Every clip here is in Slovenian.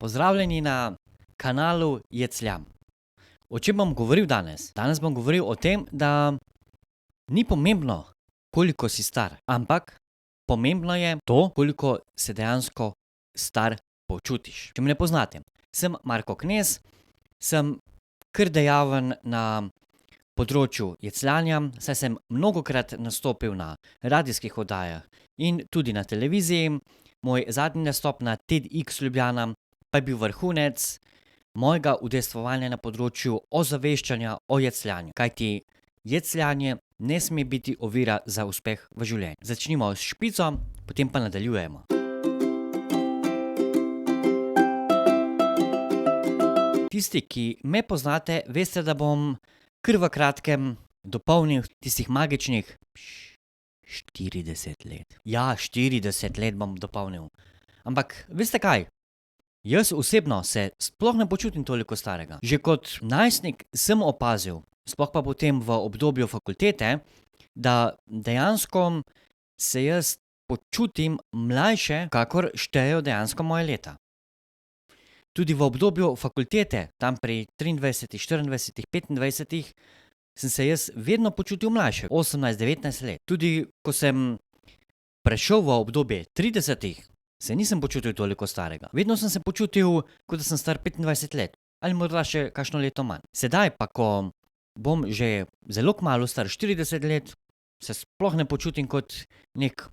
Pozdravljeni na kanalu Jecljam. O čem bom govoril danes? Danes bom govoril o tem, da ni pomembno, koliko si star, ampak pomembno je to, koliko se dejansko star počutiš. Če me ne poznate, sem Marko Knez, sem kar dejaven na področju jecljanja, saj sem mnogokrat nastopil na radijskih oddajah in tudi na televiziji. Moj zadnji nastop na TEDx Ljubljana pa je bil vrhunec mojega udejstvovanja na področju ozaveščanja o jecljanju. Kajti jecljanje ne sme biti ovira za uspeh v življenju. Začnimo s špico, potem pa nadaljujemo. Tisti, ki me poznate, veste, da bom kar v kratkem dopolnil tistih magičnih 40 let. Ja, 40 let bom dopolnil. Ampak veste kaj? Jaz osebno se sploh ne počutim toliko starega. Že kot najstnik sem opazil, sploh pa potem v obdobju fakultete, da dejansko se jaz počutim mlajše, kakor štejejo dejansko moje leta. Tudi v obdobju fakultete, tam pri 23, 24, 25, sem se jaz vedno počutil mlajše, 18-19 let. Tudi ko sem prešel v obdobje 30, se nisem počutil toliko starega. Vedno sem se počutil, kot da sem star 25 let ali morda še kakšno leto manj. Sedaj pa, ko bom že zelo kmalu star 40 let, se sploh ne počutim kot nek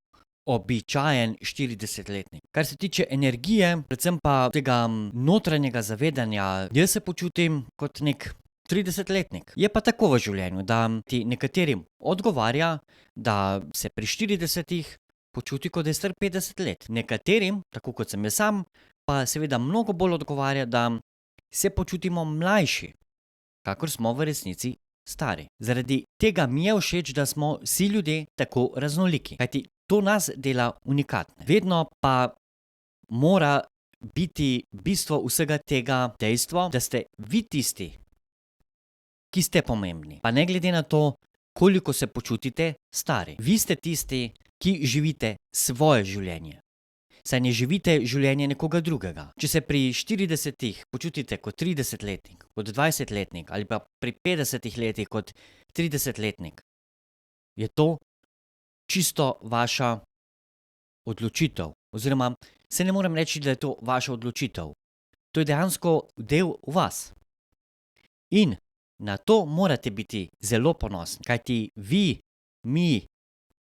običajen 40-letnik. Kar se tiče energije, predvsem pa tega notranjega zavedanja, jaz se počutim kot nek 30-letnik. Je pa tako v življenju, da ti nekaterim odgovarja, da se pri 40 počuti, kot da je star 50 let. Nekaterim, tako kot sem jaz sam, pa seveda mnogo bolj odgovarja, da se počutimo mlajši, kakor smo v resnici stari. Zaradi tega mi je všeč, da smo vsi ljudje tako raznoliki. Kajti to nas dela unikatne. Vedno pa mora biti bistvo vsega tega dejstvo, da ste vi tisti, ki ste pomembni. Pa ne glede na to, koliko se počutite stari. Vi ste tisti, ki živite svoje življenje. Saj ne živite življenje nekoga drugega. Če se pri 40 počutite kot 30-letnik, kot 20-letnik ali pa pri 50 letih kot 30-letnik, je to čisto vaša odločitev. Oziroma, se ne morem reči, da je to vaša odločitev. To je dejansko del vas. In na to morate biti zelo ponosni, kajti vi, mi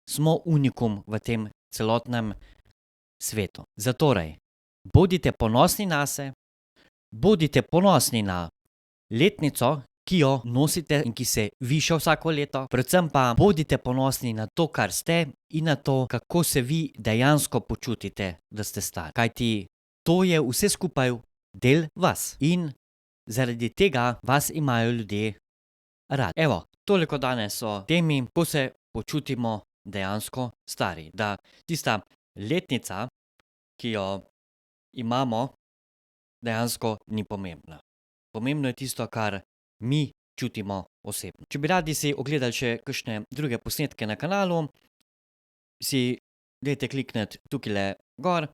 smo unikum v tem celotnem svetu. Zatorej, bodite ponosni nase, bodite ponosni na letnico, ki jo nosite in ki se viša vsako leto, predvsem pa bodite ponosni na to, kar ste in na to, kako se vi dejansko počutite, da ste stari. Kajti to je vse skupaj del vas in zaradi tega vas imajo ljudje radi. Evo, toliko danes o temi, ko se počutimo dejansko stari. Da tista letnica, ki jo imamo, dejansko ni pomembna. Pomembno je tisto, kar mi čutimo osebno. Če bi radi si ogledali še kakšne druge posnetke na kanalu, si dajte klikniti tukajle gor,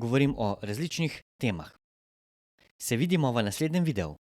govorim o različnih temah. Se vidimo v naslednjem videu.